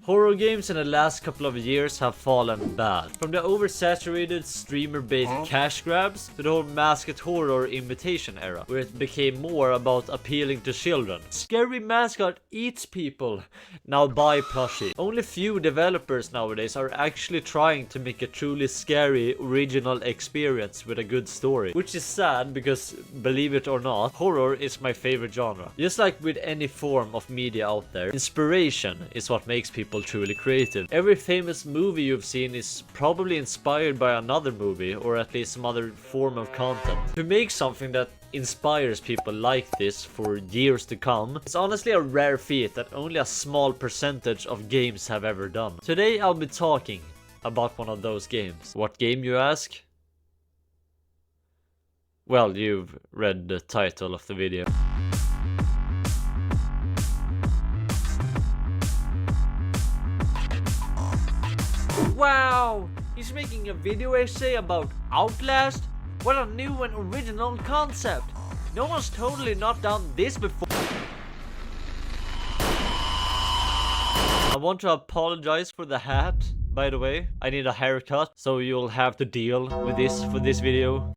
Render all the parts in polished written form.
Horror games in the last couple of years have fallen bad. From the oversaturated streamer-based cash grabs to the whole masked horror imitation era, where it became more about appealing to children. Scary mascot eats people. Now buy plushie. Only few developers nowadays are actually trying to make a truly scary original experience with a good story. Which is sad because, believe it or not, horror is my favorite genre. Just like with any form of media out there, inspiration is what makes people truly creative. Every famous movie you've seen is probably inspired by another movie or at least some other form of content. To make something that inspires people like this for years to come, it's honestly a rare feat that only a small percentage of games have ever done. Today I'll be talking about one of those games. What game, you ask? Well, you've read the title of the video. Wow! He's making a video essay about Outlast? What a new and original concept! No one's totally not done this before. I want to apologize for the hat, by the way. I need a haircut, so you'll have to deal with this for this video.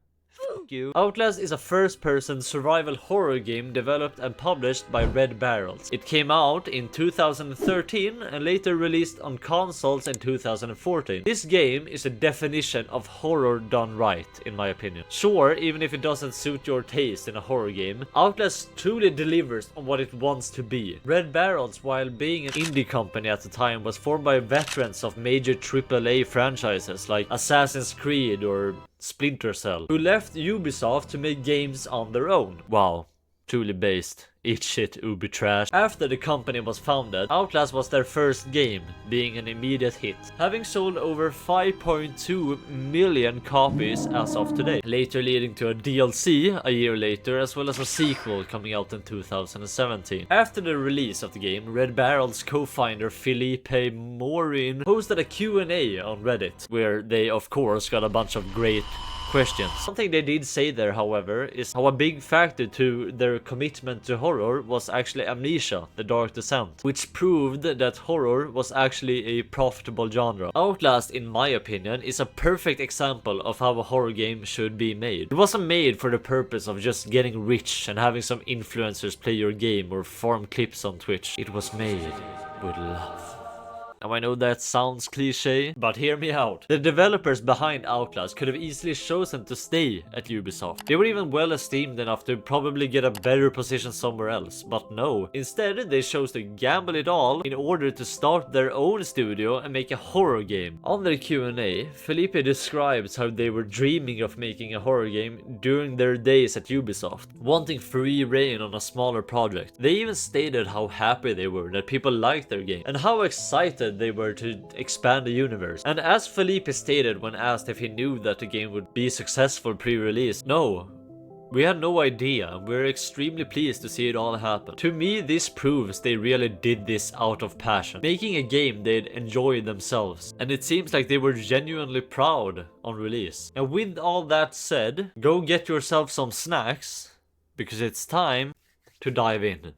You. Outlast is a first-person survival horror game developed and published by Red Barrels. It came out in 2013 and later released on consoles in 2014. This game is a definition of horror done right, in my opinion. Sure, even if it doesn't suit your taste in a horror game, Outlast truly delivers on what it wants to be. Red Barrels, while being an indie company at the time, was formed by veterans of major AAA franchises like Assassin's Creed or Splinter Cell, who left Ubisoft to make games on their own. Wow, truly based. Eat shit, Ubi trash. After the company was founded, Outlast was their first game, being an immediate hit, having sold over 5.2 million copies as of today, later leading to a DLC a year later, as well as a sequel coming out in 2017. After the release of the game, Red Barrel's co-founder Felipe Morin hosted a Q&A on Reddit, where they of course got a bunch of great questions. Something they did say there, however, is how a big factor to their commitment to horror was actually Amnesia: The Dark Descent, which proved that horror was actually a profitable genre. Outlast, in my opinion, is a perfect example of how a horror game should be made. It wasn't made for the purpose of just getting rich and having some influencers play your game or farm clips on Twitch. It was made with love. Now I know that sounds cliche, but hear me out. The developers behind Outlast could have easily chosen to stay at Ubisoft. They were even well esteemed enough to probably get a better position somewhere else, but no. Instead, they chose to gamble it all in order to start their own studio and make a horror game. On their Q&A, Felipe describes how they were dreaming of making a horror game during their days at Ubisoft, wanting free reign on a smaller project. They even stated how happy they were that people liked their game, and how excited they were to expand the universe. And as Felipe stated when asked if he knew that the game would be successful pre-release, no, we had no idea. We're extremely pleased to see it all happen. To me, this proves they really did this out of passion, making a game they'd enjoy themselves, and it seems like they were genuinely proud on release. And with all that said, go get yourself some snacks, because it's time to dive in.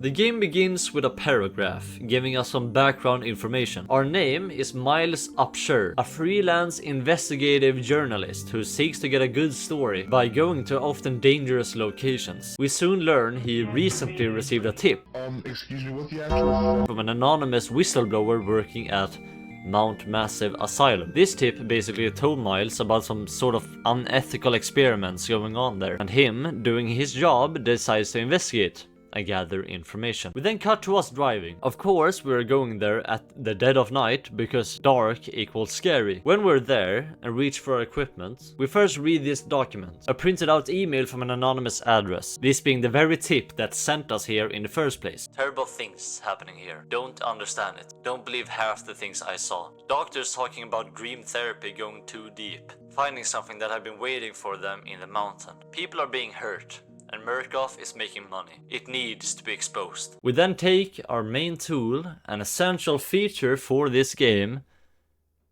The game begins with a paragraph, giving us some background information. Our name is Miles Upshur, a freelance investigative journalist who seeks to get a good story by going to often dangerous locations. We soon learn he recently received a tip Excuse me, what's the actual? from an anonymous whistleblower working at Mount Massive Asylum. This tip basically told Miles about some sort of unethical experiments going on there, and him, doing his job, decides to investigate and gather information. We then cut to us driving. Of course, we're going there at the dead of night because dark equals scary. When we're there and reach for our equipment, we first read this document, a printed out email from an anonymous address, this being the very tip that sent us here in the first place. Terrible things happening here. Don't understand it. Don't believe half the things I saw. Doctors talking about dream therapy going too deep. Finding something that had been waiting for them in the mountain. People are being hurt, and Murkoff is making money. It needs to be exposed. We then take our main tool, an essential feature for this game,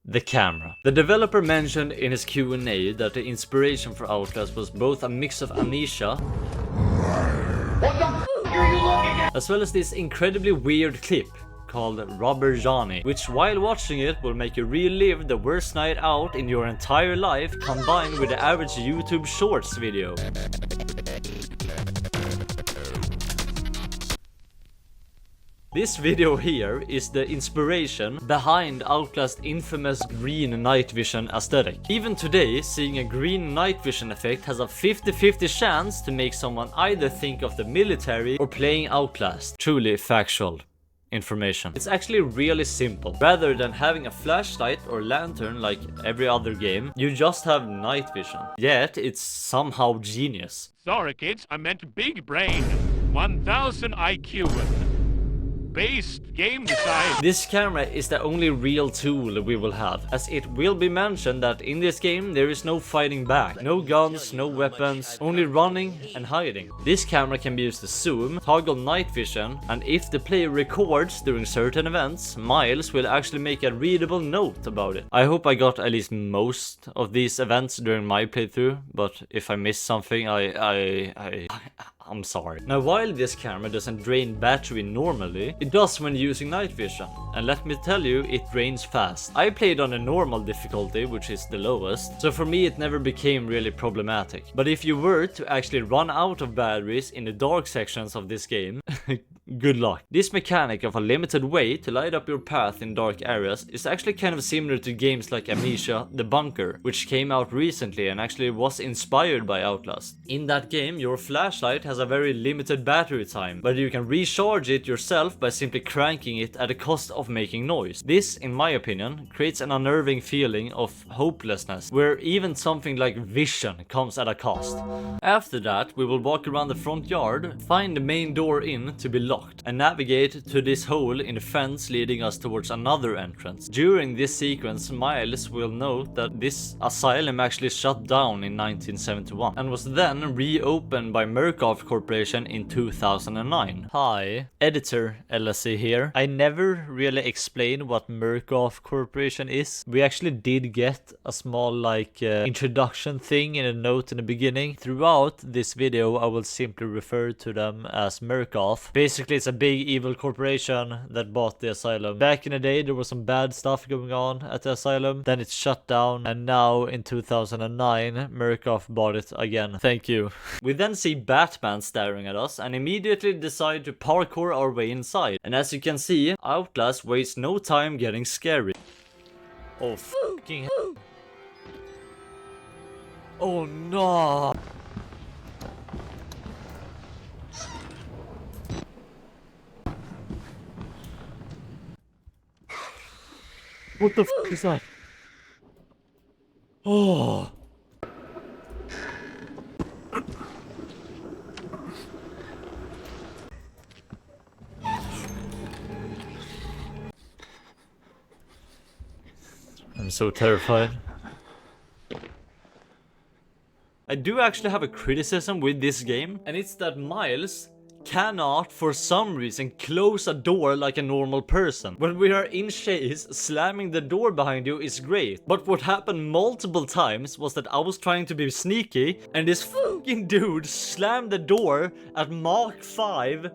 the camera. The developer mentioned in his Q&A that the inspiration for Outlast was both a mix of Amnesia as well as this incredibly weird clip called Rubber Johnny, which while watching it will make you relive the worst night out in your entire life combined with the average YouTube Shorts video. This video here is the inspiration behind Outlast's infamous green night vision aesthetic. Even today, seeing a green night vision effect has a 50-50 chance to make someone either think of the military or playing Outlast. Truly factual information. It's actually really simple. Rather than having a flashlight or lantern like every other game, you just have night vision. Yet it's somehow genius. Sorry kids, I meant big brain. 1000 IQ. Based game design. This camera is the only real tool we will have, as it will be mentioned that in this game there is no fighting back. No guns, no weapons, only running and hiding. This camera can be used to zoom, toggle night vision, and if the player records during certain events, Miles will actually make a readable note about it. I hope I got at least most of these events during my playthrough, but if I missed something, I'm sorry. Now, while this camera doesn't drain battery normally, it does when using night vision. And let me tell you, it drains fast. I played on a normal difficulty, which is the lowest, so for me it never became really problematic. But if you were to actually run out of batteries in the dark sections of this game, good luck. This mechanic of a limited way to light up your path in dark areas is actually kind of similar to games like Amnesia: The Bunker, which came out recently and actually was inspired by Outlast. In that game, your flashlight has a very limited battery time, but you can recharge it yourself by simply cranking it at the cost of making noise. This, in my opinion, creates an unnerving feeling of hopelessness, where even something like vision comes at a cost. After that, we will walk around the front yard, find the main door in to be locked, and navigate to this hole in the fence leading us towards another entrance. During this sequence, Miles will note that this asylum actually shut down in 1971 and was then reopened by Murkoff Corporation in 2009. Hi, editor LSC here. I never really explained what Murkoff Corporation is. We actually did get a small introduction thing in a note in the beginning. Throughout this video, I will simply refer to them as Murkoff. Basically, it's a big evil corporation that bought the asylum. Back in the day, there was some bad stuff going on at the asylum. Then it shut down, and now in 2009, Murkoff bought it again. Thank you. We then see Batman staring at us and immediately decide to parkour our way inside. And as you can see, Outlast wastes no time getting scary. Oh fucking hell. Oh no. What the fuck is that? Oh. I'm so terrified. I do actually have a criticism with this game, and it's that Miles cannot, for some reason, close a door like a normal person. When we are in chase, slamming the door behind you is great. But what happened multiple times was that I was trying to be sneaky, and this fucking dude slammed the door at Mach 5,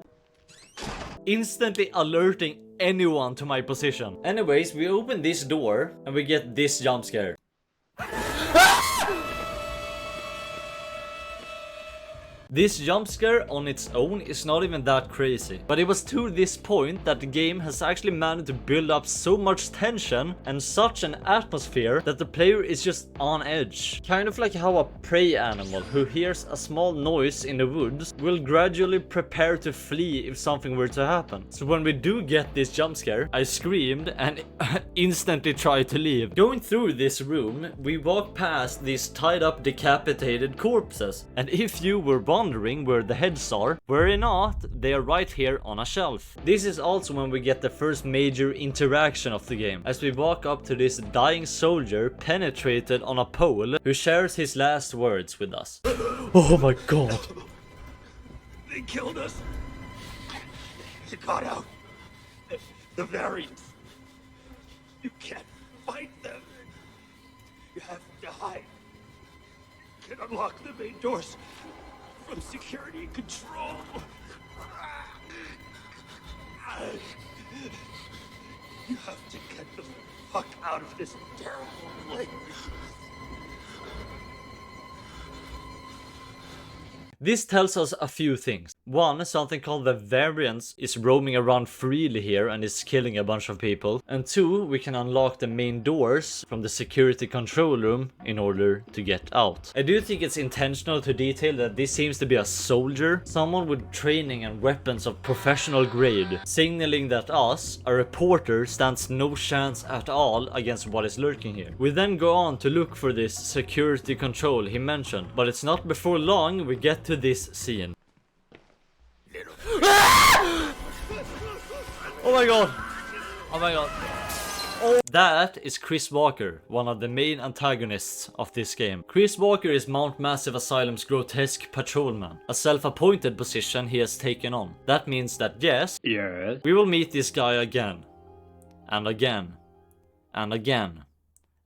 instantly alerting anyone to my position. Anyways, we open this door, and we get this jump scare. This jump scare on its own is not even that crazy, but it was to this point that the game has actually managed to build up so much tension and such an atmosphere that the player is just on edge. Kind of like how a prey animal who hears a small noise in the woods will gradually prepare to flee if something were to happen. So when we do get this jump scare, I screamed and instantly tried to leave. Going through this room, we walk past these tied up decapitated corpses, and if you were wondering where the heads are, worry not, they are right here on a shelf. This is also when we get the first major interaction of the game, as we walk up to this dying soldier penetrated on a pole who shares his last words with us. Oh my god. They killed us. You got out. The variants. You can't fight them. You have to hide. You can unlock the main doors from security control. out of this terrible place. This tells us a few things. One, something called the variance is roaming around freely here and is killing a bunch of people. And two, we can unlock the main doors from the security control room in order to get out. I do think it's intentional to detail that this seems to be a soldier, someone with training and weapons of professional grade, signaling that us, a reporter, stands no chance at all against what is lurking here. We then go on to look for this security control he mentioned, but it's not before long we get to this scene. Oh my god! Oh my god. Oh, that is Chris Walker, one of the main antagonists of this game. Chris Walker is Mount Massive Asylum's grotesque patrolman, a self-appointed position he has taken on. That means that yes, we will meet this guy again, and again, and again.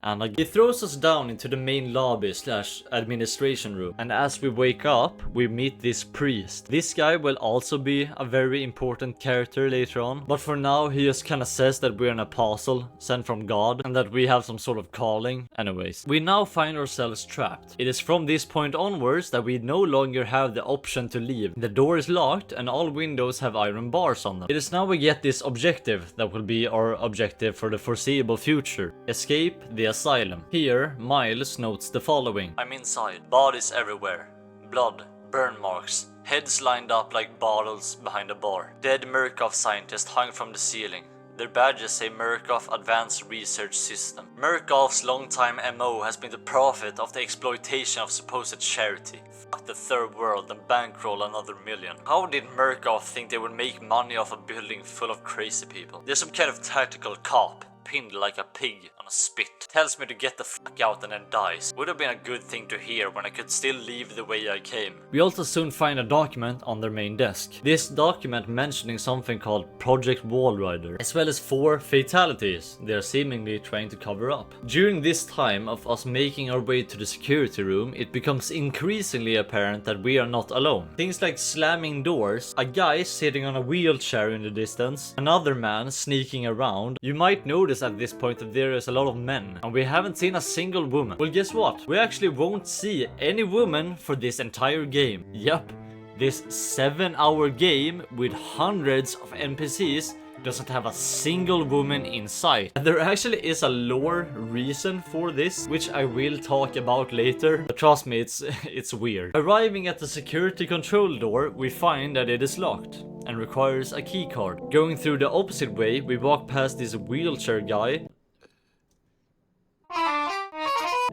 And he throws us down into the main lobby / administration room, and as we wake up we meet this priest. This guy will also be a very important character later on, but for now he just kinda says that we're an apostle sent from God and that we have some sort of calling. Anyways, we now find ourselves trapped. It is from this point onwards that we no longer have the option to leave. The door is locked and all windows have iron bars on them. It is now we get this objective that will be our objective for the foreseeable future: escape the asylum. Here, Miles notes the following. I'm inside. Bodies everywhere. Blood, burn marks, heads lined up like bottles behind a bar. Dead Murkoff scientists hung from the ceiling. Their badges say Murkoff Advanced Research System. Murkoff's longtime MO has been to profit off the exploitation of supposed charity. Fuck the third world and bankroll another million. How did Murkoff think they would make money off a building full of crazy people? They're some kind of tactical cop, pinned like a pig on a spit. Tells me to get the fuck out and then dies. Would have been a good thing to hear when I could still leave the way I came. We also soon find a document on their main desk. This document mentioning something called Project Wallrider, as well as 4 fatalities they are seemingly trying to cover up. During this time of us making our way to the security room, it becomes increasingly apparent that we are not alone. Things like slamming doors, a guy sitting on a wheelchair in the distance, another man sneaking around. You might notice at this point that there is a lot of men, and we haven't seen a single woman. Well, guess what? We actually won't see any woman for this entire game. Yep, this 7-hour game with hundreds of NPCs doesn't have a single woman in sight. And there actually is a lore reason for this, which I will talk about later, but trust me, it's weird. Arriving at the security control door, we find that it is locked and requires a key card. Going through the opposite way, we walk past this wheelchair guy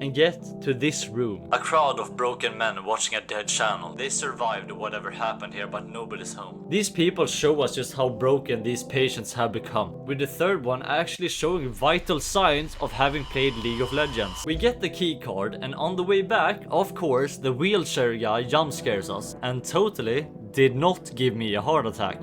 and get to this room. A crowd of broken men watching a dead channel. They survived whatever happened here, but nobody's home. These people show us just how broken these patients have become, with the third one actually showing vital signs of having played League of Legends. We get the key card, and on the way back, of course, the wheelchair guy jump scares us and totally did not give me a heart attack.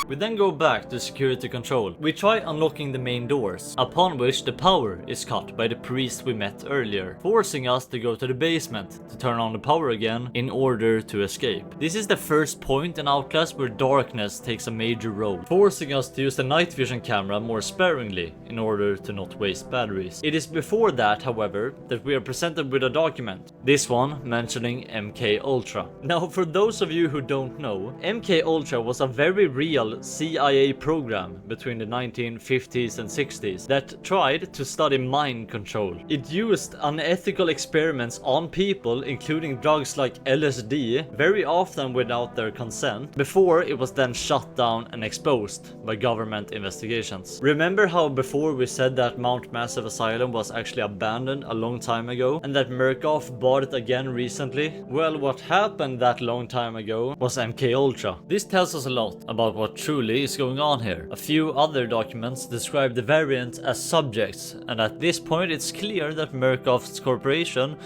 We then go back to security control. We try unlocking the main doors, upon which the power is cut by the priest we met earlier, forcing us to go to the basement to turn on the power again in order to escape. This is the first point in Outlast where darkness takes a major role, forcing us to use the night vision camera more sparingly in order to not waste batteries. It is before that, however, that we are presented with a document, this one mentioning MK Ultra. Now, for those of you who don't know, MK Ultra was a very real CIA program between the 1950s and 60s that tried to study mind control. It used unethical experiments on people, including drugs like LSD, very often without their consent, before it was then shut down and exposed by government investigations. Remember how before we said that Mount Massive Asylum was actually abandoned a long time ago and that Murkoff bought it again recently? Well, what happened that long time ago was MK Ultra. This tells us a lot about what truly is going on here. A few other documents describe the variant as subjects, and at this point it's clear that Murkoff's corporation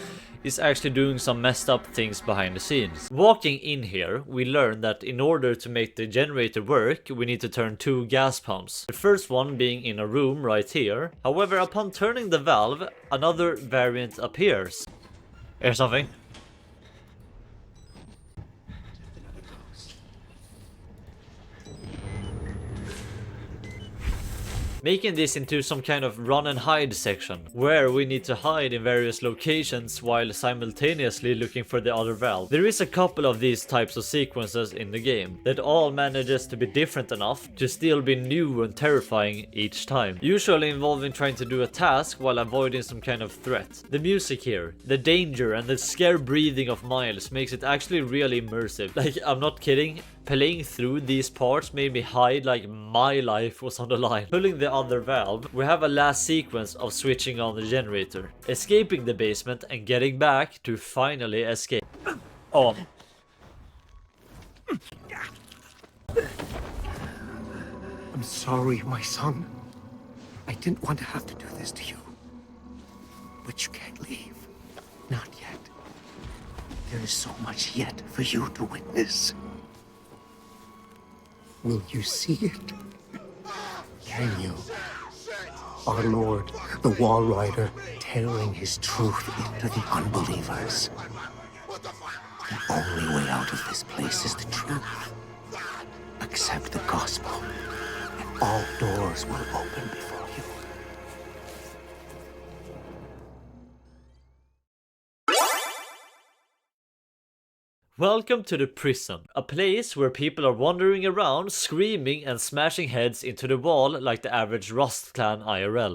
is actually doing some messed up things behind the scenes. Walking in here, we learn that in order to make the generator work, we need to turn 2 gas pumps. The first one being in a room right here. However, upon turning the valve, another variant appears. Here's something. making this into some kind of run and hide section, where we need to hide in various locations while simultaneously looking for the other valve. There is a couple of these types of sequences in the game that all manages to be different enough to still be new and terrifying each time, usually involving trying to do a task while avoiding some kind of threat. The music here, the danger and the scare breathing of Miles makes it actually really immersive. Like, I'm not kidding, playing through these parts made me hide like my life was on the line. Pulling the other valve, we have a last sequence of switching on the generator, escaping the basement and getting back to finally escape. Oh. I'm sorry, my son. I didn't want to have to do this to you. But you can't leave. Not yet. There is so much yet for you to witness. Will you see it? Can you? Our Lord, the Wall Rider, tearing his truth into the unbelievers. The only way out of this place is the truth. Accept the gospel, and all doors will open before you. Welcome to the prison, a place where people are wandering around, screaming and smashing heads into the wall like the average Rust clan IRL.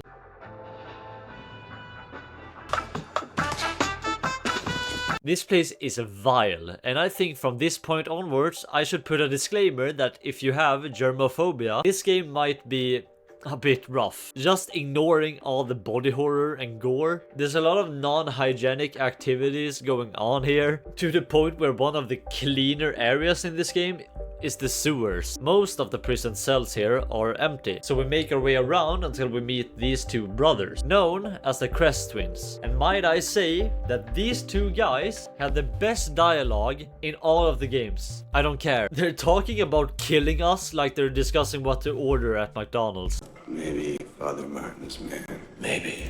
This place is vile, and I think from this point onwards I should put a disclaimer that if you have germophobia, this game might be a bit rough. Just ignoring all the body horror and gore. There's a lot of non-hygienic activities going on here, to the point where one of the cleaner areas in this game is the sewers. Most of the prison cells here are empty, so we make our way around until we meet these two brothers, known as the Crest Twins. And might I say that these two guys have the best dialogue in all of the games. I don't care. They're talking about killing us like they're discussing what to order at McDonald's. Maybe Father Martin's man. Maybe.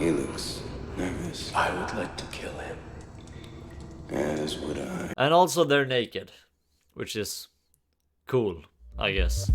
He looks nervous. I would like to kill him. As would I. And also they're naked, which is cool, I guess.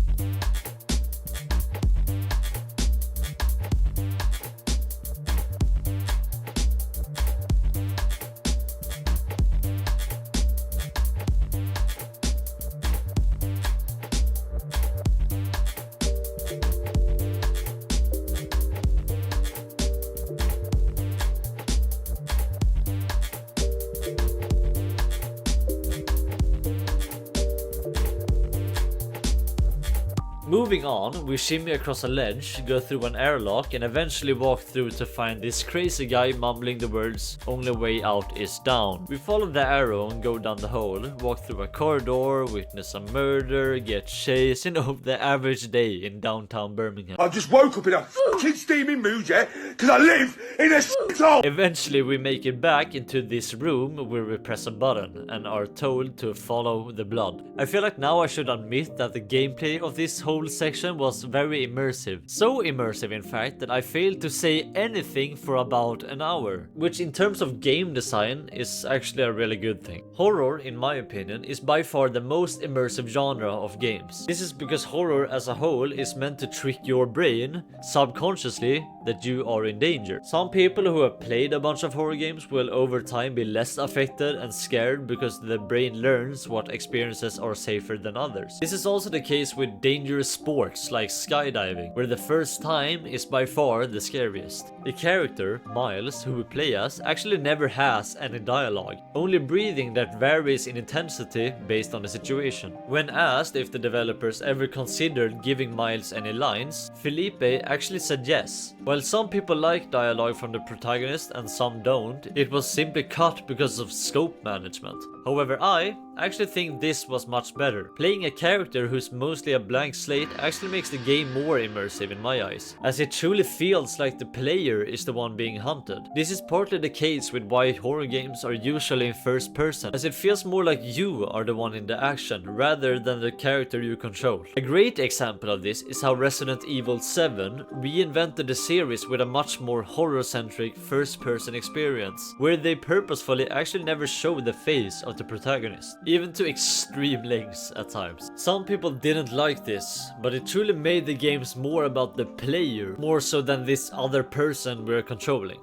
Moving on, we shimmy across a ledge, go through an airlock and eventually walk through to find this crazy guy mumbling the words, "Only way out is down." We follow the arrow and go down the hole, walk through a corridor, witness a murder, get chased, you know, the average day in downtown Birmingham. I just woke up in a fucking steaming mood, yeah? Because I live in a shithole! Eventually we make it back into this room where we press a button and are told to follow the blood. I feel like now I should admit that the gameplay of this whole section was very immersive. So immersive in fact that I failed to say anything for about an hour, which in terms of game design is actually a really good thing. Horror, in my opinion, is by far the most immersive genre of games. This is because horror as a whole is meant to trick your brain subconsciously that you are in danger. Some people who have played a bunch of horror games will over time be less affected and scared because the brain learns what experiences are safer than others. This is also the case with dangerous sports like skydiving, where the first time is by far the scariest. The character, Miles, who we play as, actually never has any dialogue, only breathing that varies in intensity based on the situation. When asked if the developers ever considered giving Miles any lines, Felipe actually said yes. While some people like dialogue from the protagonist and some don't, it was simply cut because of scope management. However, I actually think this was much better. Playing a character who's mostly a blank slate actually makes the game more immersive in my eyes, as it truly feels like the player is the one being hunted. This is partly the case with why horror games are usually in first person, as it feels more like you are the one in the action rather than the character you control. A great example of this is how Resident Evil 7 reinvented the series with a much more horror-centric first person experience, where they purposefully actually never show the face of the protagonist, even to extreme lengths at times. Some people didn't like this, but it truly made the games more about the player, more so than this other person we're controlling.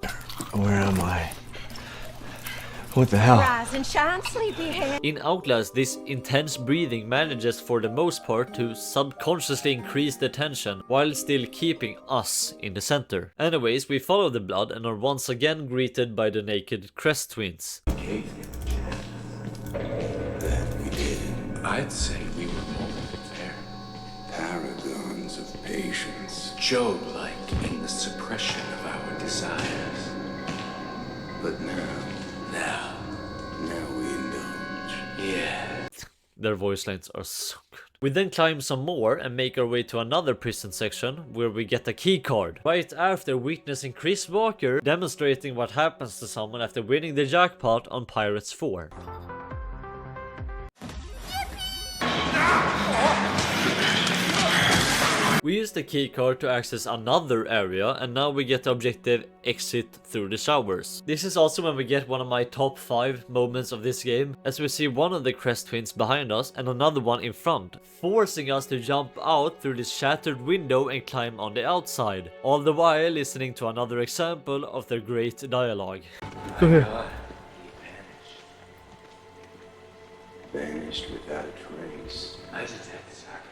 Where am I? What the hell? Rise and shine, sleepyhead. In Outlast, this intense breathing manages for the most part to subconsciously increase the tension while still keeping us in the center. Anyways, we follow the blood and are once again greeted by the naked Crest twins. That we did. I'd say we were more prepared. Paragons of patience. Job-like in the suppression of our desires. But now we indulge. Yeah. Their voice lines are so good. We then climb some more and make our way to another prison section where we get a key card. Right after witnessing Chris Walker demonstrating what happens to someone after winning the jackpot on Pirates 4. We use the keycard to access another area, and now we get the objective exit through the showers. This is also when we get one of my top 5 moments of this game, as we see one of the Crest twins behind us and another one in front, forcing us to jump out through this shattered window and climb on the outside, all the while listening to another example of their great dialogue. Come here. Vanished without a trace. I detect sarcasm.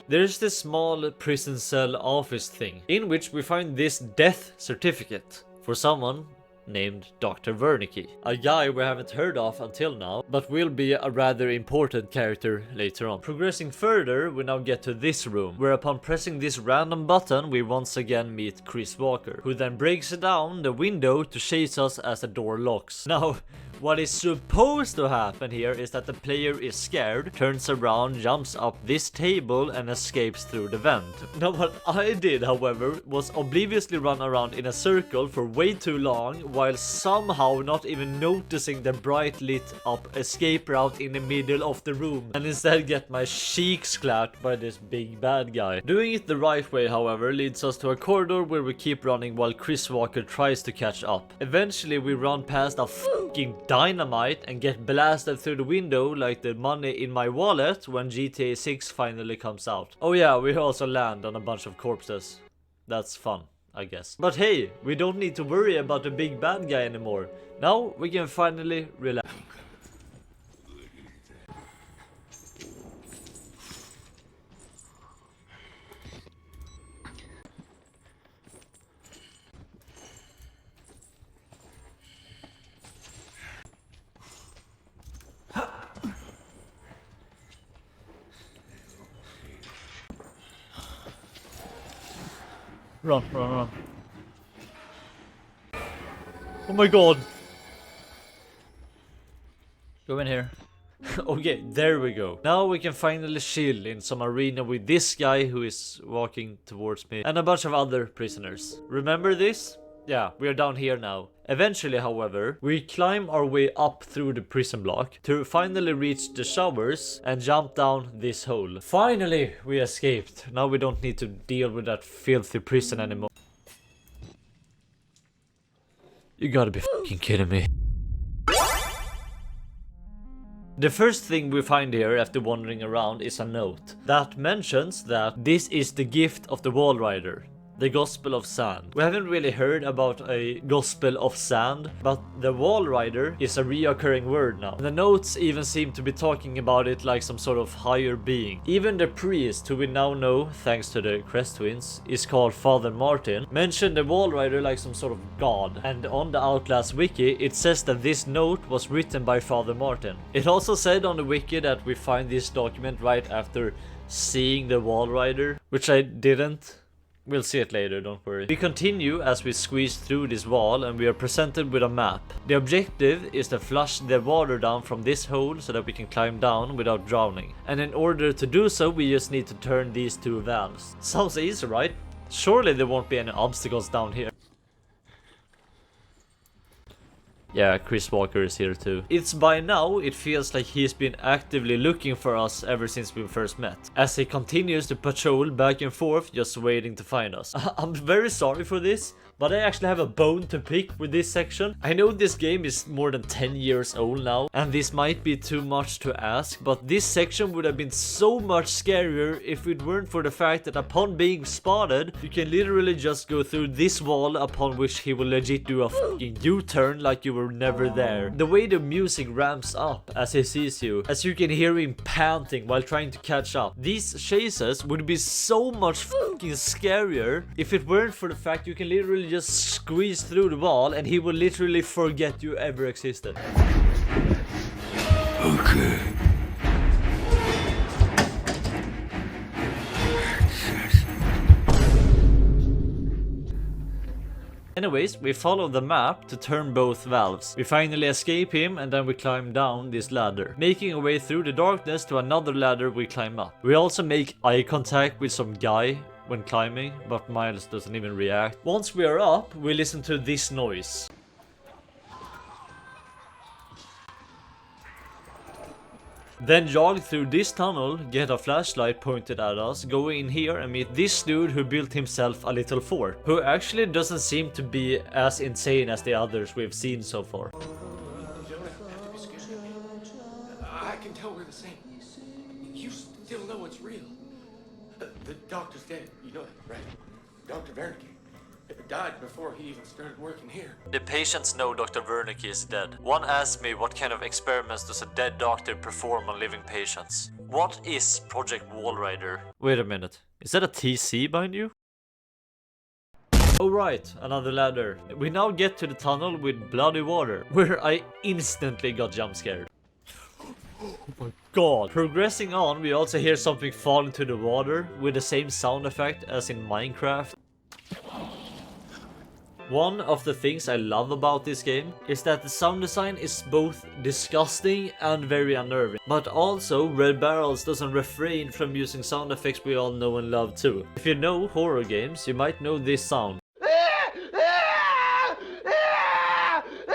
There's this small prison cell office thing, in which we find this death certificate for someone named Dr. Wernicke, a guy we haven't heard of until now, but will be a rather important character later on. Progressing further, we now get to this room, where upon pressing this random button, we once again meet Chris Walker, who then breaks down the window to chase us as the door locks. Now, what is supposed to happen here is that the player is scared, turns around, jumps up this table and escapes through the vent. Now what I did, however, was obliviously run around in a circle for way too long, while somehow not even noticing the bright lit up escape route in the middle of the room, and instead get my cheeks clapped by this big bad guy. Doing it the right way, however, leads us to a corridor where we keep running while Chris Walker tries to catch up. Eventually we run past a fucking dynamite and get blasted through the window like the money in my wallet when GTA 6 finally comes out. Oh yeah, we also land on a bunch of corpses. That's fun, I guess. But hey, we don't need to worry about the big bad guy anymore. Now we can finally relax. Run, run, run. Oh my god. Go in here. Okay, there we go. Now we can finally chill in some arena with this guy who is walking towards me and a bunch of other prisoners. Remember this? Yeah, we are down here now. Eventually, however, we climb our way up through the prison block to finally reach the showers and jump down this hole. Finally, we escaped. Now we don't need to deal with that filthy prison anymore. You gotta be fucking kidding me. The first thing we find here after wandering around is a note that mentions that this is the gift of the wall rider. The Gospel of Sand. We haven't really heard about a Gospel of Sand, but the Wall Rider is a reoccurring word now. The notes even seem to be talking about it like some sort of higher being. Even the priest, who we now know, thanks to the Crest twins, is called Father Martin, mentioned the Wall Rider like some sort of god. And on the Outlast wiki, it says that this note was written by Father Martin. It also said on the wiki that we find this document right after seeing the Wall Rider, which I didn't. We'll see it later, don't worry. We continue as we squeeze through this wall and we are presented with a map. The objective is to flush the water down from this hole so that we can climb down without drowning. And in order to do so, we just need to turn these two valves. Sounds easy, right? Surely there won't be any obstacles down here. Yeah, Chris Walker is here too. It's by now, it feels like he's been actively looking for us ever since we first met, as he continues to patrol back and forth just waiting to find us. I'm very sorry for this, But I actually have a bone to pick with this section. I know this game is more than 10 years old now, and this might be too much to ask, but this section would have been so much scarier if it weren't for the fact that upon being spotted, you can literally just go through this wall, upon which he will legit do a fucking U-turn like you were never there. The way the music ramps up as he sees you, as you can hear him panting while trying to catch up. These chases would be so much fucking scarier if it weren't for the fact you can literally just squeeze through the wall and he will literally forget you ever existed. Okay. Anyways, we follow the map to turn both valves. We finally escape him and then we climb down this ladder, making our way through the darkness to another ladder we climb up. We also make eye contact with some guy when climbing, but Miles doesn't even react. Once we are up, we listen to this noise. Then jog through this tunnel, get a flashlight pointed at us, go in here and meet this dude who built himself a little fort, who actually doesn't seem to be as insane as the others we've seen so far. I can tell we're the same. You still know it's real. The doctor's dead. You know that, right? Dr. Wernicke died before he even started working here. The patients know Dr. Wernicke is dead. One asked me what kind of experiments does a dead doctor perform on living patients. What is Project Wallrider? Wait a minute, is that a TC behind you? Oh right, another ladder. We now get to the tunnel with bloody water, where I instantly got jump scared. Oh my god. Progressing on, we also hear something fall into the water with the same sound effect as in Minecraft. One of the things I love about this game is that the sound design is both disgusting and very unnerving. But also, Red Barrels doesn't refrain from using sound effects we all know and love too. If you know horror games, you might know this sound.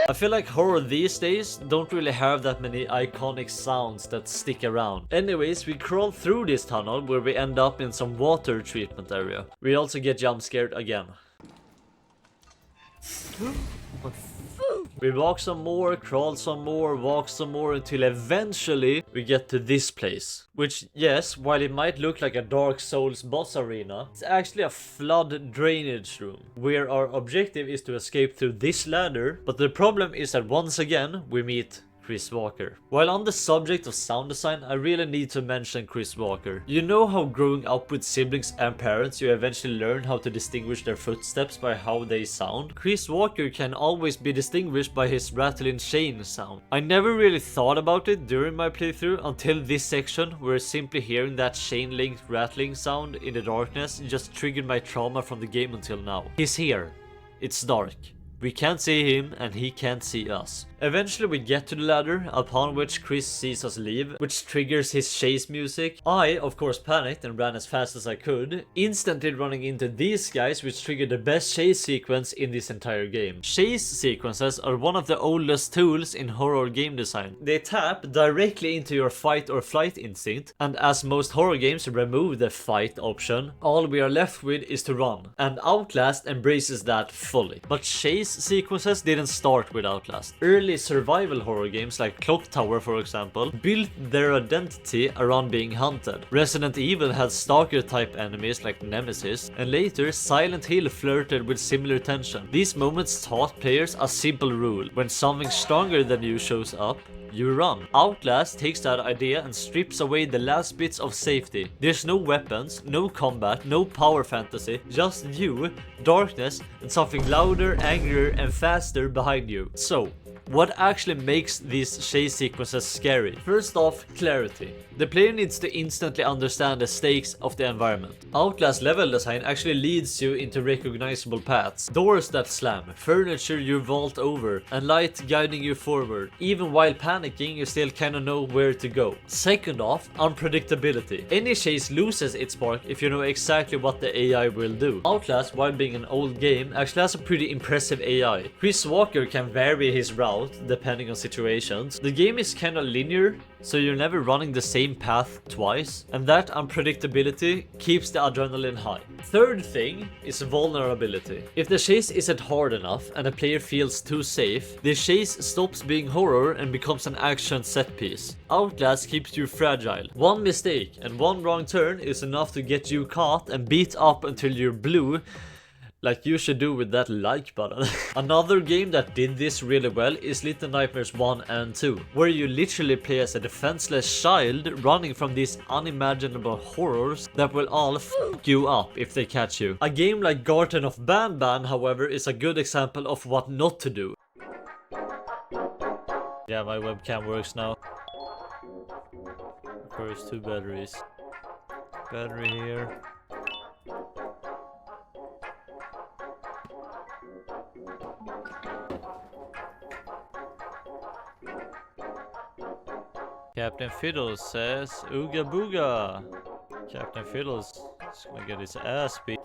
I feel like horror these days don't really have that many iconic sounds that stick around. Anyways, we crawl through this tunnel where we end up in some water treatment area. We also get jump scared again. We walk some more, crawl some more, walk some more until eventually we get to this place. Which, yes, while it might look like a Dark Souls boss arena, it's actually a flood drainage room, where our objective is to escape through this ladder, but the problem is that once again we meet Chris Walker. While on the subject of sound design, I really need to mention Chris Walker. You know how growing up with siblings and parents, you eventually learn how to distinguish their footsteps by how they sound? Chris Walker can always be distinguished by his rattling chain sound. I never really thought about it during my playthrough until this section, where simply hearing that chain link rattling sound in the darkness just triggered my trauma from the game until now. He's here. It's dark. We can't see him and he can't see us. Eventually we get to the ladder, upon which Chris sees us leave, which triggers his chase music. I, of course, panicked and ran as fast as I could, instantly running into these guys, which triggered the best chase sequence in this entire game. Chase sequences are one of the oldest tools in horror game design. They tap directly into your fight or flight instinct, and as most horror games remove the fight option, all we are left with is to run. And Outlast embraces that fully. But chase sequences didn't start with Outlast. Early survival horror games like Clock Tower, for example, built their identity around being hunted. Resident Evil had stalker type enemies like Nemesis, and later Silent Hill flirted with similar tension. These moments taught players a simple rule: when something stronger than you shows up, you run. Outlast takes that idea and strips away the last bits of safety. There's no weapons, no combat, no power fantasy, just you, darkness, and something louder, angrier, and faster behind you. So, what actually makes these chase sequences scary? First off, clarity. The player needs to instantly understand the stakes of the environment. Outlast level design actually leads you into recognizable paths. Doors that slam, furniture you vault over, and light guiding you forward. Even while panicking, you still kinda know where to go. Second off, unpredictability. Any chase loses its spark if you know exactly what the AI will do. Outlast, while being an old game, actually has a pretty impressive AI. Chris Walker can vary his route out depending on situations. The game is kinda linear, so you're never running the same path twice, and that unpredictability keeps the adrenaline high. Third thing is vulnerability. If the chase isn't hard enough and a player feels too safe, the chase stops being horror and becomes an action set piece. Outlast keeps you fragile. One mistake and one wrong turn is enough to get you caught and beat up until you're blue, like you should do with that like button. Another game that did this really well is Little Nightmares 1 and 2, where you literally play as a defenseless child running from these unimaginable horrors that will all fuck you up if they catch you. A game like Garden of Banban, however, is a good example of what not to do. Yeah, my webcam works now. First 2 batteries. Battery here. Captain Fiddle says, Ooga booga. Captain Fiddle's gonna get his ass beat.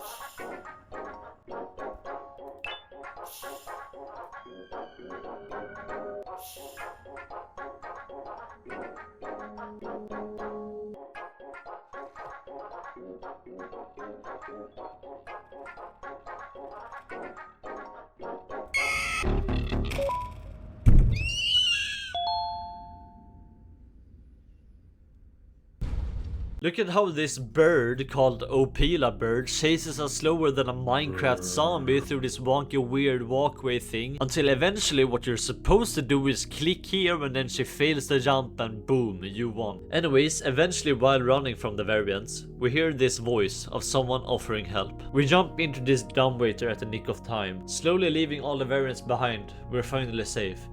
Look at how this bird, called Opila bird, chases us slower than a Minecraft zombie through this wonky weird walkway thing, until eventually what you're supposed to do is click here and then she fails the jump and boom, you won. Anyways, eventually while running from the variants, we hear this voice of someone offering help. We jump into this dumbwaiter at the nick of time, slowly leaving all the variants behind. We're finally safe.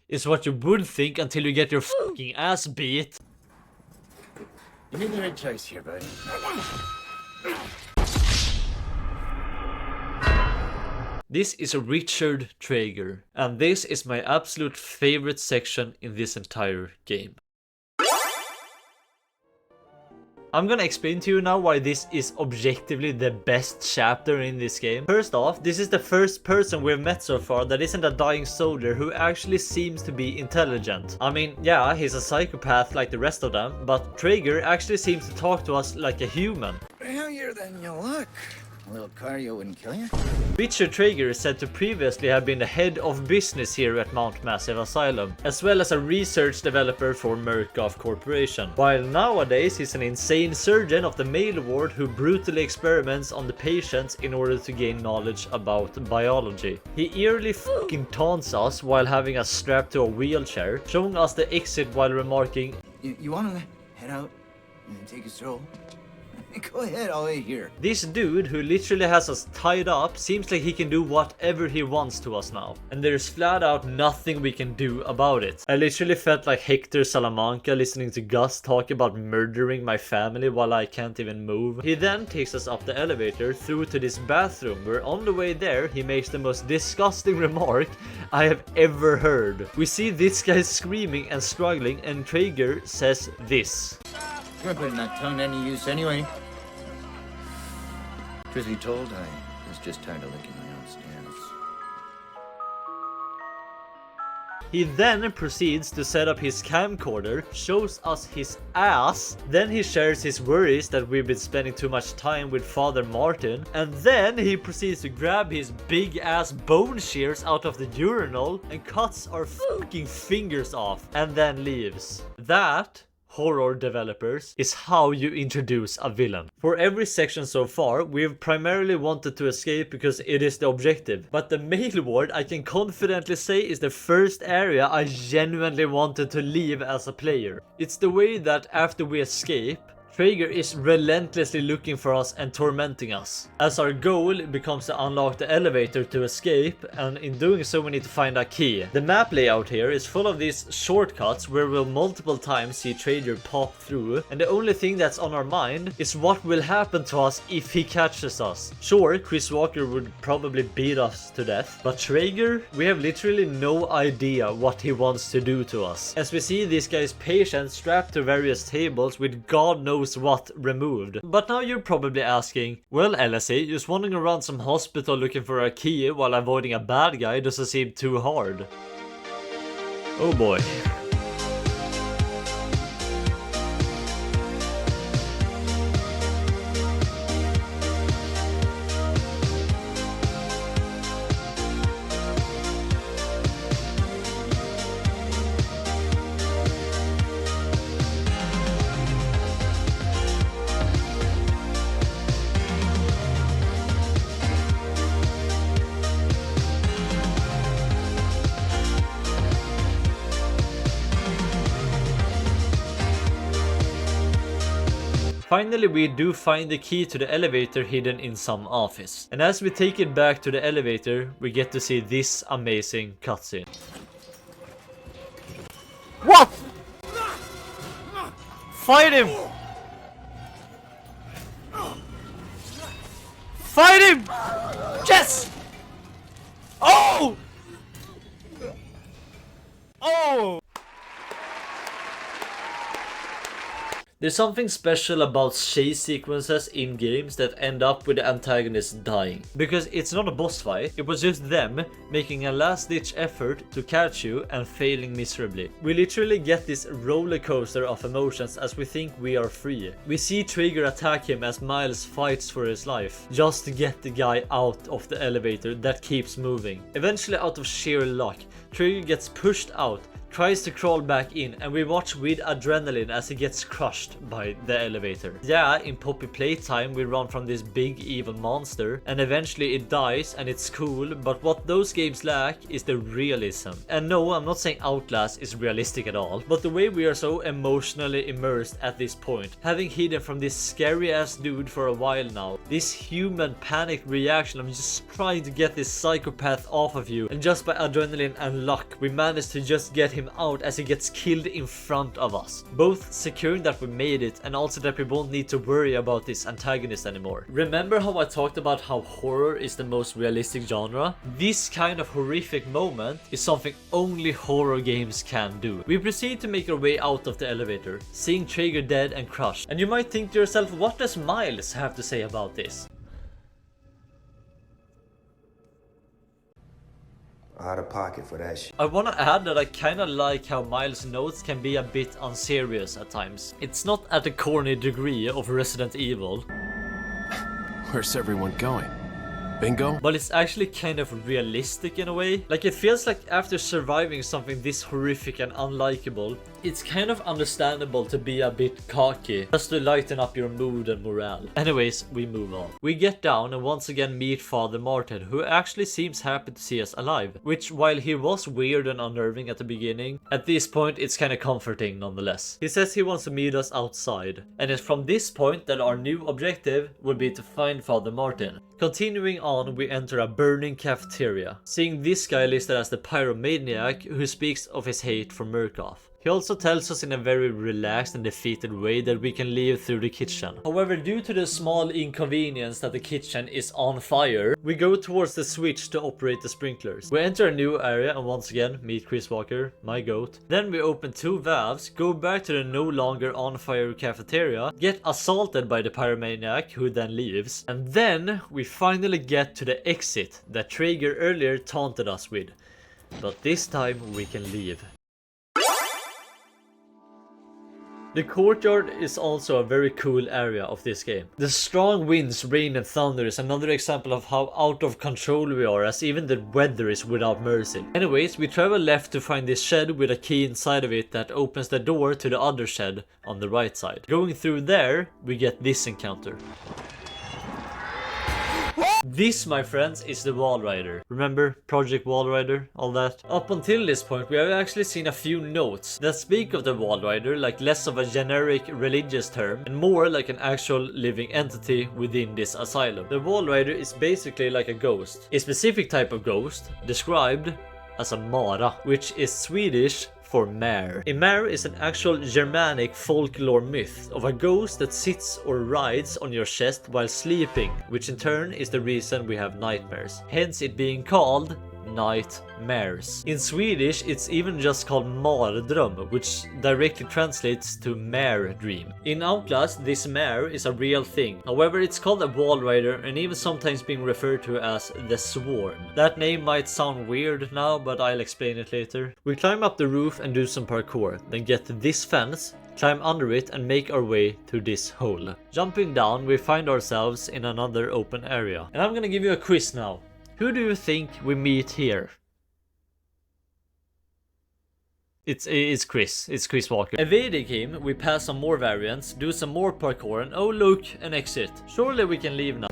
It's what you would think until you get your fucking ass beat. You made the right choice here, buddy. This is Richard Trager, and this is my absolute favorite section in this entire game. I'm gonna explain to you now why this is objectively the best chapter in this game. First off, this is the first person we've met so far that isn't a dying soldier who actually seems to be intelligent. I mean, yeah, he's a psychopath like the rest of them, but Trager actually seems to talk to us like a human. Healthier than you look. A little cardio wouldn't kill you. Richard Trager is said to previously have been the head of business here at Mount Massive Asylum, as well as a research developer for Wernicke Corporation. While nowadays he's an insane surgeon of the male ward who brutally experiments on the patients in order to gain knowledge about biology. He eerily fucking taunts us while having us strapped to a wheelchair, showing us the exit while remarking, You wanna head out and take a stroll? Go ahead, I'll wait here. This dude who literally has us tied up seems like he can do whatever he wants to us now. And there's flat out nothing we can do about it. I literally felt like Hector Salamanca listening to Gus talk about murdering my family while I can't even move. He then takes us up the elevator through to this bathroom where on the way there he makes the most disgusting remark I have ever heard. We see this guy screaming and struggling and Trager says this. You're putting that tongue to any use anyway. Truth be told, I was just tired of licking my own stance. He then proceeds to set up his camcorder, shows us his ass, then he shares his worries that we've been spending too much time with Father Martin, and then he proceeds to grab his big ass bone shears out of the urinal and cuts our fucking fingers off, and then leaves. That, horror developers, is how you introduce a villain. For every section so far, we've primarily wanted to escape because it is the objective. But the mail ward, I can confidently say, is the first area I genuinely wanted to leave as a player. It's the way that after we escape, Trager is relentlessly looking for us and tormenting us, as our goal becomes to unlock the elevator to escape, and in doing so we need to find a key. The map layout here is full of these shortcuts where we'll multiple times see Trager pop through, and the only thing that's on our mind is what will happen to us if he catches us. Sure, Chris Walker would probably beat us to death, but Trager, we have literally no idea what he wants to do to us. As we see this guy's patient strapped to various tables with God knows what removed. But now you're probably asking, well LSA, just wandering around some hospital looking for a key while avoiding a bad guy doesn't seem too hard. Oh boy. Finally, we do find the key to the elevator hidden in some office. And as we take it back to the elevator, we get to see this amazing cutscene. What? Fight him! Fight him! Yes! Oh! Oh! There's something special about chase sequences in games that end up with the antagonist dying. Because it's not a boss fight, it was just them making a last-ditch effort to catch you and failing miserably. We literally get this roller coaster of emotions as we think we are free. We see Trager attack him as Miles fights for his life, just to get the guy out of the elevator that keeps moving. Eventually, out of sheer luck, Trager gets pushed out, tries to crawl back in, and we watch with adrenaline as he gets crushed by the elevator. Yeah, in Poppy Playtime we run from this big evil monster and eventually it dies and it's cool, but what those games lack is the realism. And no, I'm not saying Outlast is realistic at all, but the way we are so emotionally immersed at this point, having hidden from this scary ass dude for a while now, this human panic reaction of just trying to get this psychopath off of you, and just by adrenaline and luck we manage to just get him out as he gets killed in front of us, both securing that we made it and also that we won't need to worry about this antagonist anymore. Remember how I talked about how horror is the most realistic genre? This kind of horrific moment is something only horror games can do. We proceed to make our way out of the elevator, seeing Trager dead and crushed, and you might think to yourself, what does Miles have to say about this? Out of pocket for that shit. I wanna add that I kinda like how Miles' notes can be a bit unserious at times. It's not at the corny degree of Resident Evil, Where's everyone going? Bingo? but it's actually kind of realistic in a way. Like, it feels like after surviving something this horrific and unlikable, it's kind of understandable to be a bit cocky, just to lighten up your mood and morale. Anyways, we move on. We get down and once again meet Father Martin, who actually seems happy to see us alive, which, while he was weird and unnerving at the beginning, at this point it's kind of comforting nonetheless. He says he wants to meet us outside, and it's from this point that our new objective will be to find Father Martin. Continuing on, we enter a burning cafeteria, seeing this guy listed as the pyromaniac who speaks of his hate for Murkoff. He also tells us in a very relaxed and defeated way that we can leave through the kitchen. However, due to the small inconvenience that the kitchen is on fire, we go towards the switch to operate the sprinklers. We enter a new area and once again meet Chris Walker, my goat. Then we open two valves, go back to the no longer on fire cafeteria, get assaulted by the pyromaniac who then leaves, and then we finally get to the exit that Trager earlier taunted us with. But this time we can leave. The courtyard is also a very cool area of this game. The strong winds, rain and thunder is another example of how out of control we are, as even the weather is without mercy. Anyways, we travel left to find this shed with a key inside of it that opens the door to the other shed on the right side. Going through there, we get this encounter. This, my friends, is the Wall Rider. Remember Project Wall Rider, all that? Up until this point, we have actually seen a few notes that speak of the Wall Rider like less of a generic religious term and more like an actual living entity within this asylum. The Wall Rider is basically like a ghost. A specific type of ghost, described as a mara, which is Swedish for mare. A mare is an actual Germanic folklore myth of a ghost that sits or rides on your chest while sleeping, which in turn is the reason we have nightmares. Hence it being called nightmares. In Swedish, it's even just called mardröm, which directly translates to mare dream. In Outlast, this mare is a real thing. However, it's called a wall rider and even sometimes being referred to as the Swarm. That name might sound weird now, but I'll explain it later. We climb up the roof and do some parkour, then get to this fence, climb under it and make our way to this hole. Jumping down, we find ourselves in another open area. And I'm gonna give you a quiz now. Who do you think we meet here? It's Chris. It's Chris Walker. Evading him, we pass some more variants, do some more parkour, and oh look, an exit. Surely we can leave now.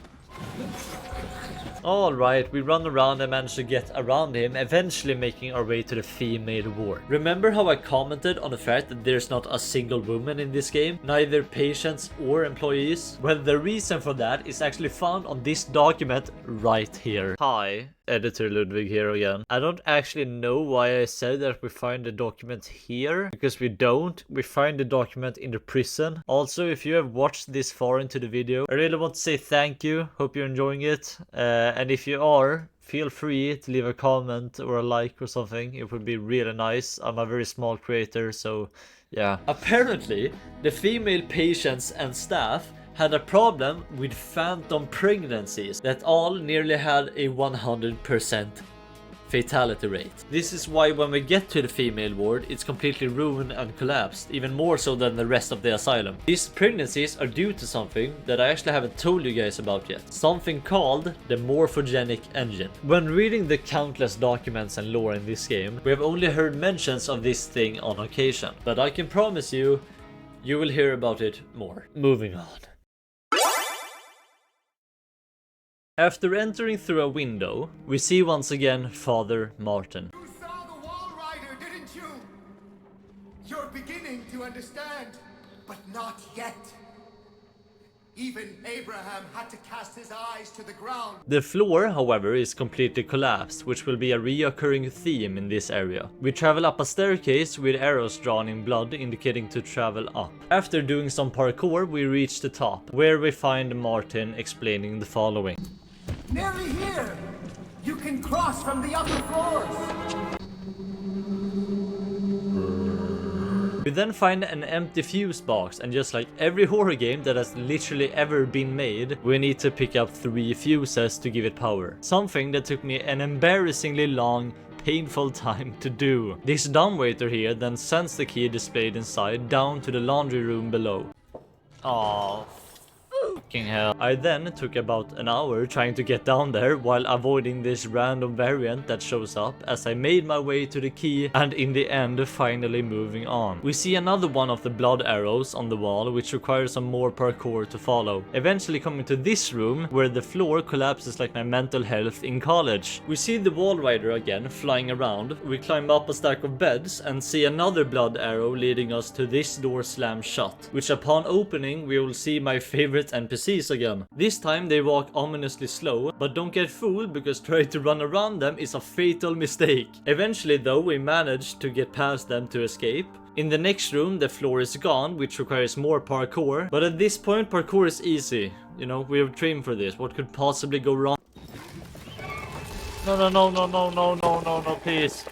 Alright, we run around and manage to get around him, eventually making our way to the female ward. Remember how I commented on the fact that there's not a single woman in this game? Neither patients or employees? Well, the reason for that is actually found on this document right here. Hi, Editor Ludwig here again. I don't actually know why I said that we find the document here, because we don't. We find the document in the prison. Also, if you have watched this far into the video, I really want to say thank you. Hope you're enjoying it. And if you are, feel free to leave a comment or a like or something. It would be really nice. I'm a very small creator, so yeah. Apparently, the female patients and staff had a problem with phantom pregnancies that all nearly had a 100% fatality rate. This is why when we get to the female ward, it's completely ruined and collapsed, even more so than the rest of the asylum. These pregnancies are due to something that I actually haven't told you guys about yet. Something called the morphogenic engine. When reading the countless documents and lore in this game, we have only heard mentions of this thing on occasion, but I can promise you, you will hear about it more. Moving on. After entering through a window, we see once again Father Martin. You saw the wall rider, didn't you? You're beginning to understand, but not yet. Even Abraham had to cast his eyes to the ground. The floor, however, is completely collapsed, which will be a reoccurring theme in this area. We travel up a staircase with arrows drawn in blood indicating to travel up. After doing some parkour, we reach the top, where we find Martin explaining the following. Nearly here! You can cross from the upper floors! We then find an empty fuse box, and just like every horror game that has literally ever been made, we need to pick up 3 fuses to give it power. Something that took me an embarrassingly long, painful time to do. This dumbwaiter here then sends the key displayed inside down to the laundry room below. Aww. Fucking hell. I then took about an hour trying to get down there while avoiding this random variant that shows up as I made my way to the key and in the end finally moving on. We see another one of the blood arrows on the wall which requires some more parkour to follow. Eventually coming to this room where the floor collapses like my mental health in college. We see the wall rider again flying around. We climb up a stack of beds and see another blood arrow leading us to this door slammed shut, which upon opening we will see my favorite NPCs again. This time they walk ominously slow, but don't get fooled because trying to run around them is a fatal mistake. Eventually though we manage to get past them to escape. In the next room the floor is gone, which requires more parkour, but at this point parkour is easy. You know, we have trained for this. What could possibly go wrong? No, please.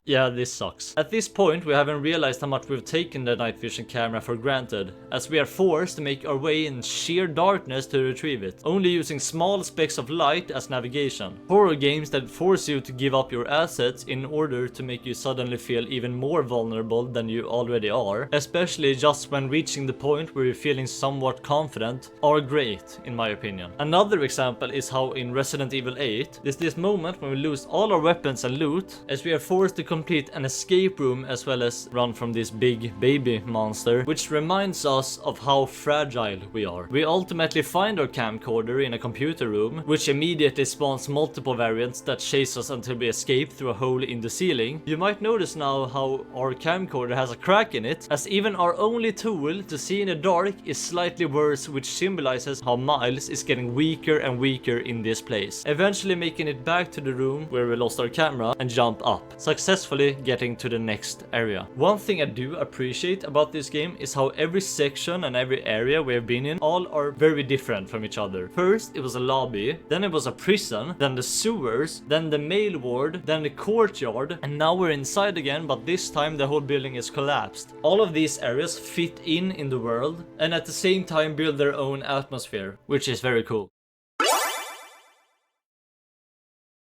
Yeah, this sucks. At this point, we haven't realized how much we've taken the night vision camera for granted, as we are forced to make our way in sheer darkness to retrieve it, only using small specks of light as navigation. Horror games that force you to give up your assets in order to make you suddenly feel even more vulnerable than you already are, especially just when reaching the point where you're feeling somewhat confident, are great, in my opinion. Another example is how in Resident Evil 8, there's this moment when we lose all our weapons and loot, as we are forced to complete an escape room as well as run from this big baby monster, which reminds us of how fragile we are. We ultimately find our camcorder in a computer room, which immediately spawns multiple variants that chase us until we escape through a hole in the ceiling. You might notice now how our camcorder has a crack in it, as even our only tool to see in the dark is slightly worse, which symbolizes how Miles is getting weaker and weaker in this place, eventually making it back to the room where we lost our camera and jump up, successfully getting to the next area. One thing I do appreciate about this game is how every section and every area we have been in all are very different from each other. First it was a lobby, then it was a prison, then the sewers, then the mail ward, then the courtyard, and now we're inside again, but this time the whole building is collapsed. All of these areas fit in the world and at the same time build their own atmosphere, which is very cool.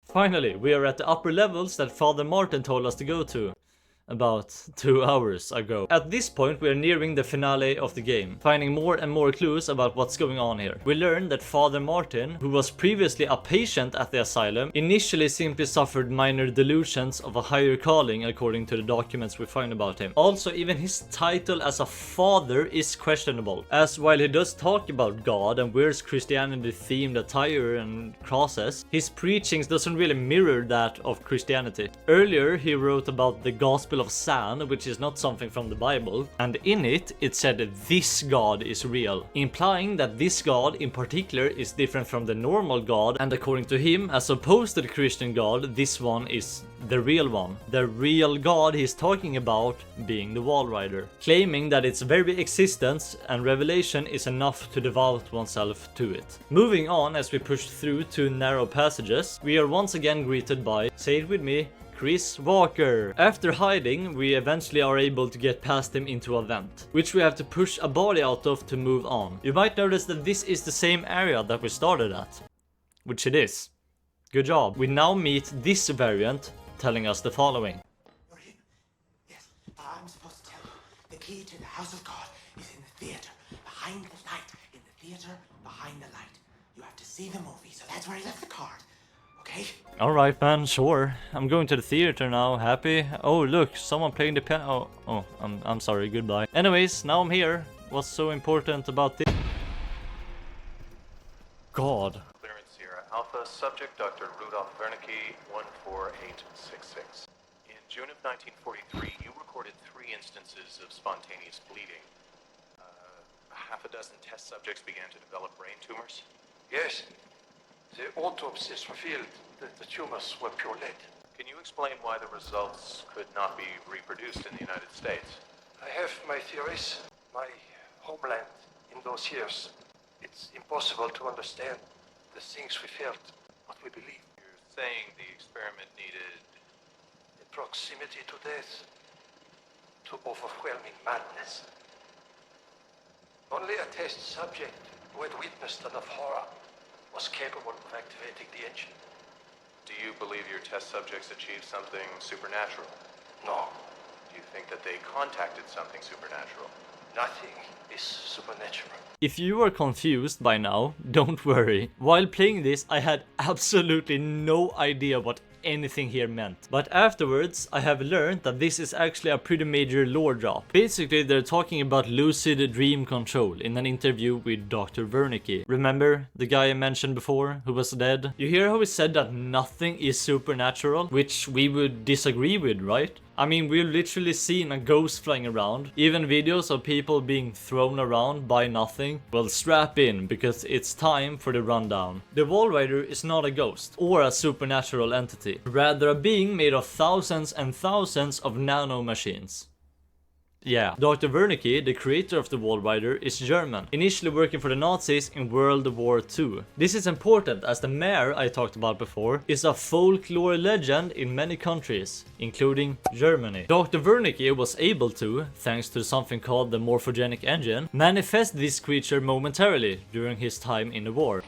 Finally, we are at the upper levels that Father Martin told us to go to about 2 hours ago. At this point we are nearing the finale of the game, finding more and more clues about what's going on here. We learn that Father Martin, who was previously a patient at the asylum, initially simply suffered minor delusions of a higher calling according to the documents we find about him. Also, even his title as a father is questionable, as while he does talk about God and wears Christianity themed attire and crosses, his preachings doesn't really mirror that of Christianity. Earlier he wrote about the Gospel of sand, which is not something from the Bible, and in it said this God is real, implying that this God in particular is different from the normal God, and according to him, as opposed to the Christian God, this one is the real one. The real God he's talking about being the Wall Rider, claiming that its very existence and revelation is enough to devote oneself to it. Moving on, as we push through 2 narrow passages, we are once again greeted by, say it with me, Chris Walker. After hiding, we eventually are able to get past him into a vent, which we have to push a body out of to move on. You might notice that this is the same area that we started at, which it is. Good job. We now meet this variant telling us the following. You're here. Yes, I'm supposed to tell you. The key to the house of God is in the theater, behind the light. In the theater, behind the light. You have to see the movie, so that's where he left the card. Okay? Alright man, sure. I'm going to the theater now, happy. Oh look, someone playing the piano. Oh, I'm sorry, goodbye. Anyways, now I'm here. What's so important about this? God. Clearance Sierra Alpha, subject Dr. Rudolf Wernicke, 14866. In June of 1943, you recorded 3 instances of spontaneous bleeding. Half a dozen test subjects began to develop brain tumors. Yes. The autopsies revealed that the tumors were pure lead. Can you explain why the results could not be reproduced in the United States? I have my theories, my homeland in those years. It's impossible to understand the things we felt, what we believed. You're saying the experiment needed... The proximity to death, to overwhelming madness. Only a test subject who had witnessed enough horror was capable of activating the engine. Do you believe your test subjects achieved something supernatural? No, Do you think that they contacted something supernatural? nothing is supernatural. If you are confused by now, don't worry. While playing this, I had absolutely no idea what anything here meant. But afterwards, I have learned that this is actually a pretty major lore drop. Basically, they're talking about lucid dream control in an interview with Dr. Wernicke. Remember the guy I mentioned before who was dead? You hear how he said that nothing is supernatural, which we would disagree with, right? I mean, we've literally seen a ghost flying around, even videos of people being thrown around by nothing. Well, strap in, because it's time for the rundown. The Wall Rider is not a ghost, or a supernatural entity, rather a being made of thousands and thousands of nanomachines. Yeah, Dr. Wernicke, the creator of the Wall Rider, is German, initially working for the Nazis in World War II. This is important as the mayor I talked about before is a folklore legend in many countries, including Germany. Dr. Wernicke was able to, thanks to something called the morphogenic engine, manifest this creature momentarily during his time in the war.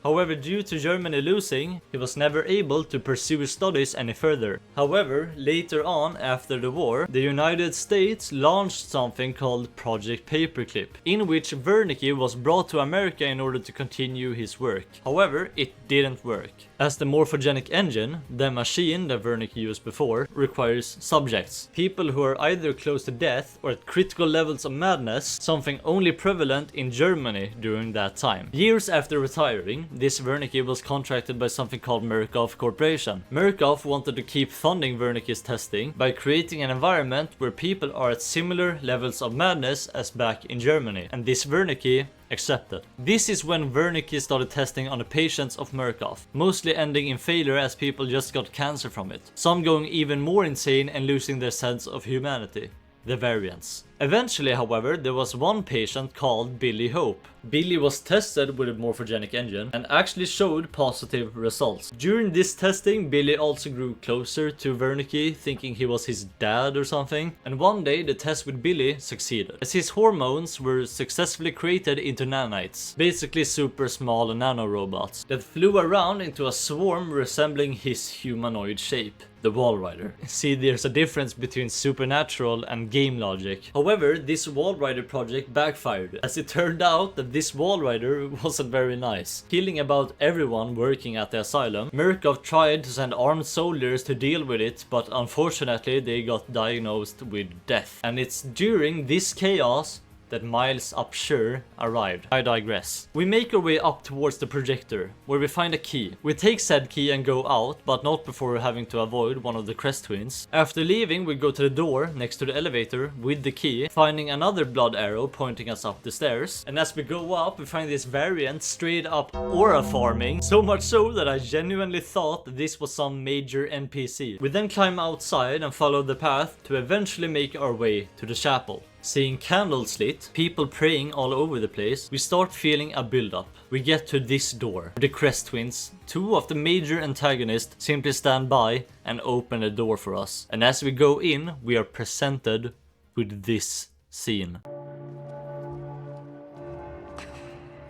However, due to Germany losing, he was never able to pursue studies any further. However, later on, after the war, the United States launched something called Project Paperclip, in which Wernicke was brought to America in order to continue his work. However, it didn't work. as the morphogenic engine, the machine that Wernicke used before, requires subjects. People who are either close to death or at critical levels of madness, something only prevalent in Germany during that time. Years after retiring, this Wernicke was contracted by something called Murkoff Corporation. Murkoff wanted to keep funding Wernicke's testing by creating an environment where people are at similar levels of madness as back in Germany, and this Wernicke accepted. This is when Wernicke started testing on the patients of Murkoff, mostly ending in failure as people just got cancer from it, some going even more insane and losing their sense of humanity. The variants. Eventually, however, there was one patient called Billy Hope. Billy was tested with a morphogenic engine and actually showed positive results. During this testing, Billy also grew closer to Wernicke, thinking he was his dad or something, and one day the test with Billy succeeded, as his hormones were successfully created into nanites, basically super small nanorobots, that flew around into a swarm resembling his humanoid shape. The Walrider. See, there's a difference between supernatural and game logic. However, this Walrider project backfired, as it turned out that this Walrider wasn't very nice, killing about everyone working at the asylum. Murkoff tried to send armed soldiers to deal with it, but unfortunately they got diagnosed with death. And it's during this chaos that Miles Upshur arrived. I digress. We make our way up towards the projector, where we find a key. We take said key and go out, but not before having to avoid one of the Crest twins. After leaving, we go to the door next to the elevator with the key, finding another blood arrow pointing us up the stairs. And as we go up, we find this variant straight up aura farming, so much so that I genuinely thought that this was some major NPC. We then climb outside and follow the path to eventually make our way to the chapel. Seeing candles lit, people praying all over the place, we start feeling a build-up. We get to this door. The Crest twins, two of the major antagonists, simply stand by and open the door for us. And as we go in, we are presented with this scene.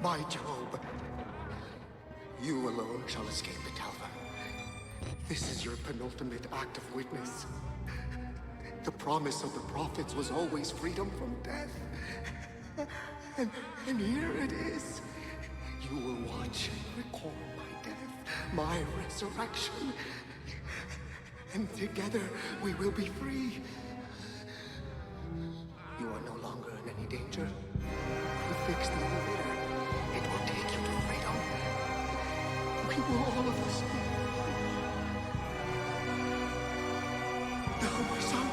My Job, you alone shall escape the Talva. This is your penultimate act of witness. The promise of the prophets was always freedom from death. And here it is. You will watch and record my death, my resurrection. And together we will be free. You are no longer in any danger. You fix the elevator. It will take you to freedom. We will all of us be free. Now, my son.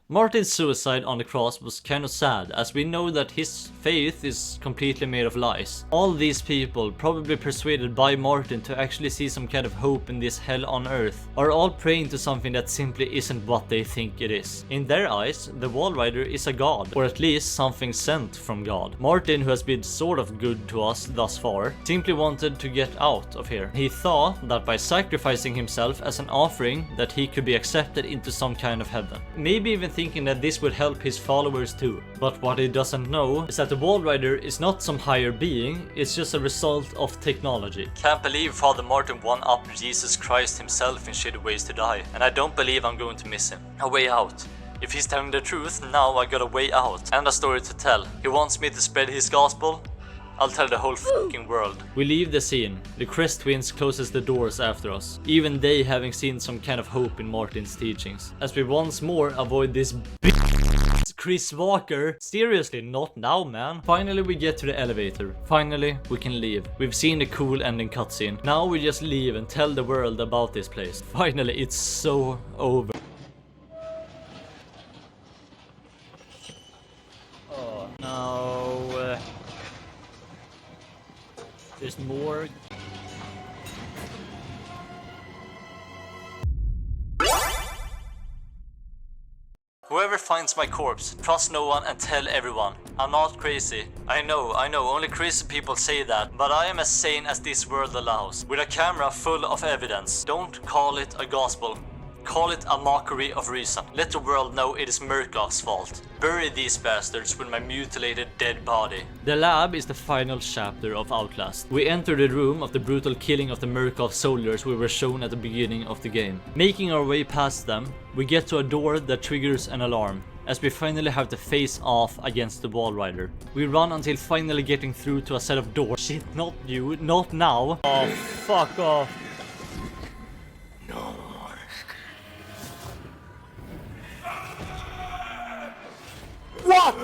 Martin's suicide on the cross was kinda sad, as we know that his faith is completely made of lies. All these people, probably persuaded by Martin to actually see some kind of hope in this hell on earth, are all praying to something that simply isn't what they think it is. In their eyes, the Walrider is a god, or at least something sent from God. Martin, who has been sort of good to us thus far, simply wanted to get out of here. He thought that by sacrificing himself as an offering that he could be accepted into some kind of heaven. Maybe even thinking that this would help his followers too. But what he doesn't know is that the Walrider is not some higher being, it's just a result of technology. Can't believe Father Martin won up Jesus Christ himself in shitty ways to die, and I don't believe I'm going to miss him. A way out. If he's telling the truth, now I got a way out and a story to tell. He wants me to spread his gospel. I'll tell the whole fucking world. We leave the scene. The Crest twins closes the doors after us, even they having seen some kind of hope in Martin's teachings. As we once more avoid this Chris Walker. Seriously, not now, man. Finally, we get to the elevator. Finally, we can leave. We've seen the cool ending cutscene. Now we just leave and tell the world about this place. Finally, it's so over. Oh, no. There's more. Whoever whoever finds my corpse, trust no one and tell everyone. I'm not crazy. I know, only crazy people say that, but I am as sane as this world allows. With a camera full of evidence. Don't call it a gospel. Call it a mockery of reason. Let the world know it is Murkoff's fault. Bury these bastards with my mutilated dead body. The lab is the final chapter of Outlast. We enter the room of the brutal killing of the Murkoff soldiers we were shown at the beginning of the game. Making our way past them, we get to a door that triggers an alarm, as we finally have to face off against the wall rider. We run until finally getting through to a set of doors. Shit, not you, not now. Oh, fuck off. No. What?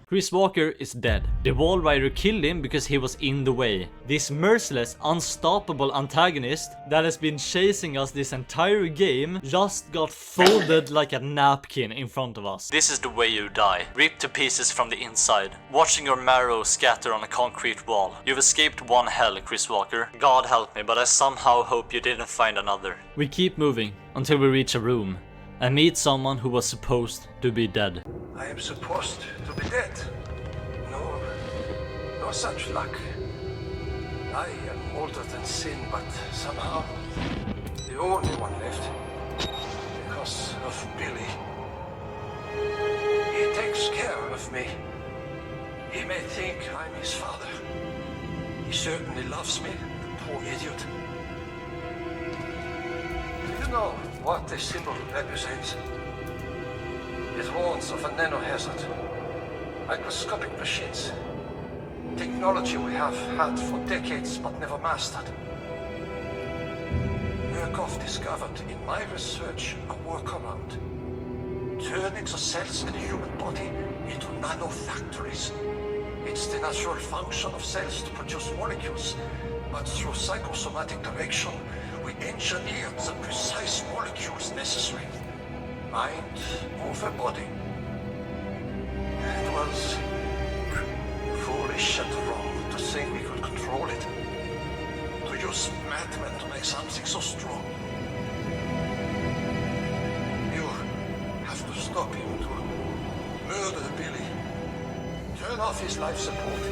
Chris Walker is dead. The wall rider killed him because he was in the way. This merciless, unstoppable antagonist that has been chasing us this entire game just got folded like a napkin in front of us. This is the way you die. Ripped to pieces from the inside. Watching your marrow scatter on a concrete wall. You've escaped one hell, Chris Walker. God help me, but I somehow hope you didn't find another. We keep moving until we reach a room and meet someone who was supposed to be dead. I am supposed to be dead. No such luck. I am older than sin, but somehow the only one left. Because of Billy. He takes care of me. He may think I'm his father. He certainly loves me, the poor idiot. Do you know what this symbol represents? It warns of a nanohazard. Microscopic machines. Technology we have had for decades but never mastered. Murkoff discovered in my research a workaround. Turning the cells in the human body into nanofactories. It's the natural function of cells to produce molecules, but through psychosomatic direction, we engineered the precise molecules necessary. Mind over body. It was foolish and wrong to think we could control it. To use madmen to make something so strong. You have to stop him, to murder Billy. Turn off his life support,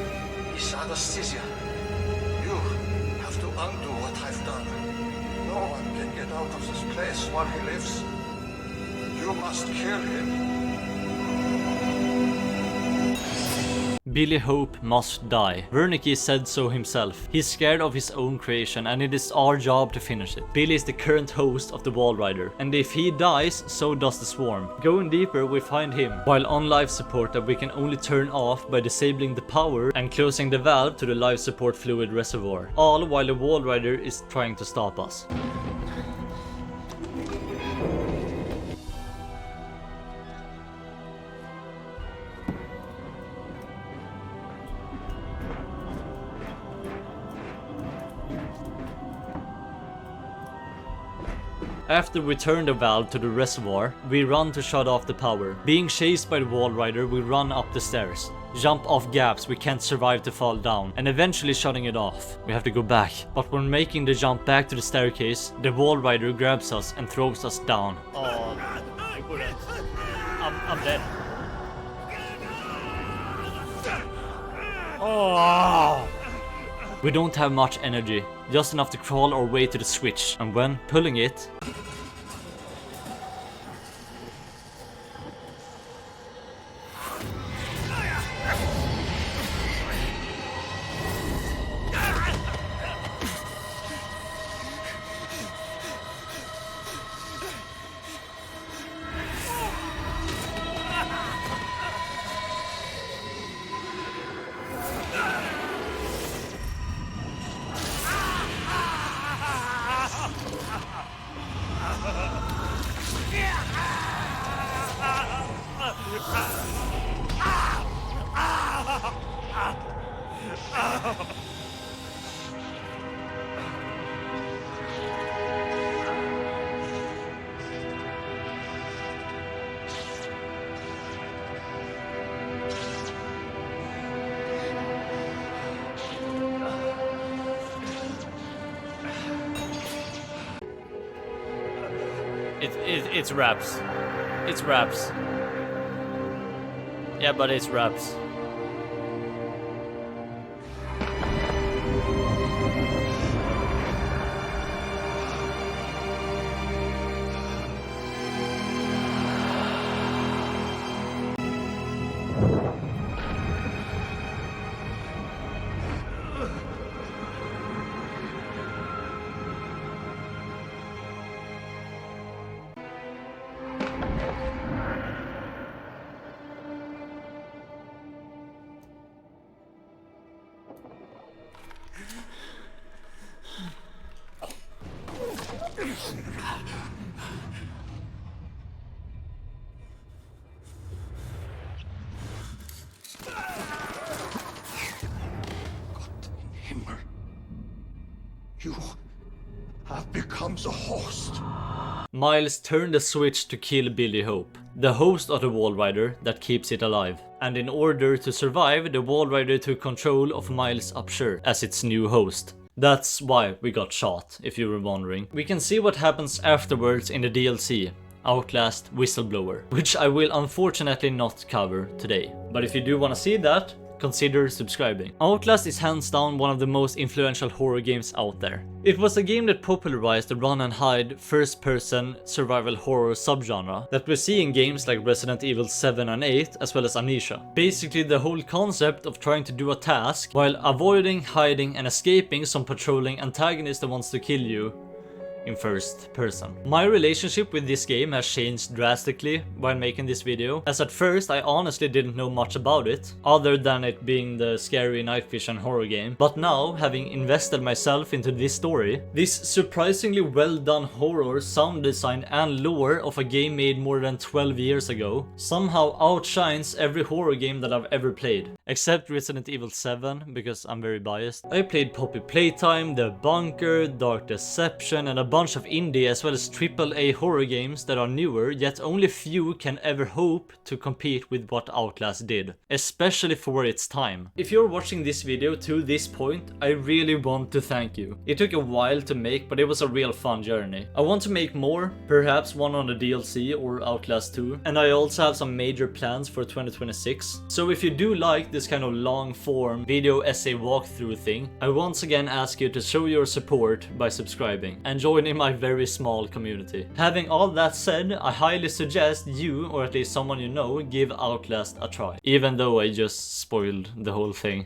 his anesthesia. You have to undo what I've done. No one can get out of this place while he lives. You must kill him. Billy Hope must die. Wernicke said so himself. He's scared of his own creation and it is our job to finish it. Billy is the current host of the Wall Rider, and if he dies, so does the swarm. Going deeper, we find him, while on life support that we can only turn off by disabling the power and closing the valve to the life support fluid reservoir. All while the Wall Rider is trying to stop us. After we turn the valve to the reservoir, we run to shut off the power. Being chased by the wall rider, we run up the stairs. Jump off gaps we can't survive to fall down, and eventually shutting it off. We have to go back, but when making the jump back to the staircase, the wall rider grabs us and throws us down. Oh, I couldn't. I'm dead. Oh! We don't have much energy, just enough to crawl our way to the switch, and when pulling it, It's raps. It's raps. Yeah, but it's raps. Himmel. You have become the host. Miles turned the switch to kill Billy Hope, the host of the Wall Rider that keeps it alive. And in order to survive, the Wall Rider took control of Miles' upshirt as its new host. That's why we got shot, if you were wondering. We can see what happens afterwards in the DLC, Outlast Whistleblower, which I will unfortunately not cover today. But if you do want to see that, consider subscribing. Outlast is hands down one of the most influential horror games out there. It was a game that popularized the run and hide first-person survival horror subgenre that we see in games like Resident Evil 7 and 8 as well as Amnesia. Basically the whole concept of trying to do a task while avoiding, hiding and escaping some patrolling antagonist that wants to kill you in first person. My relationship with this game has changed drastically while making this video, as at first I honestly didn't know much about it, other than it being the scary night vision horror game. But now, having invested myself into this story, this surprisingly well done horror, sound design and lore of a game made more than 12 years ago, somehow outshines every horror game that I've ever played. Except Resident Evil 7, because I'm very biased. I played Poppy Playtime, The Bunker, Dark Deception and a bunch of indie as well as AAA horror games that are newer, yet only few can ever hope to compete with what Outlast did, especially for its time. If you're watching this video to this point, I really want to thank you. It took a while to make, but it was a real fun journey. I want to make more, perhaps one on the DLC or Outlast 2, and I also have some major plans for 2026. So if you do like this kind of long form video essay walkthrough thing, I once again ask you to show your support by subscribing and joining my very small community. Having all that said, I highly suggest you, or at least someone you know, give Outlast a try, even though I just spoiled the whole thing.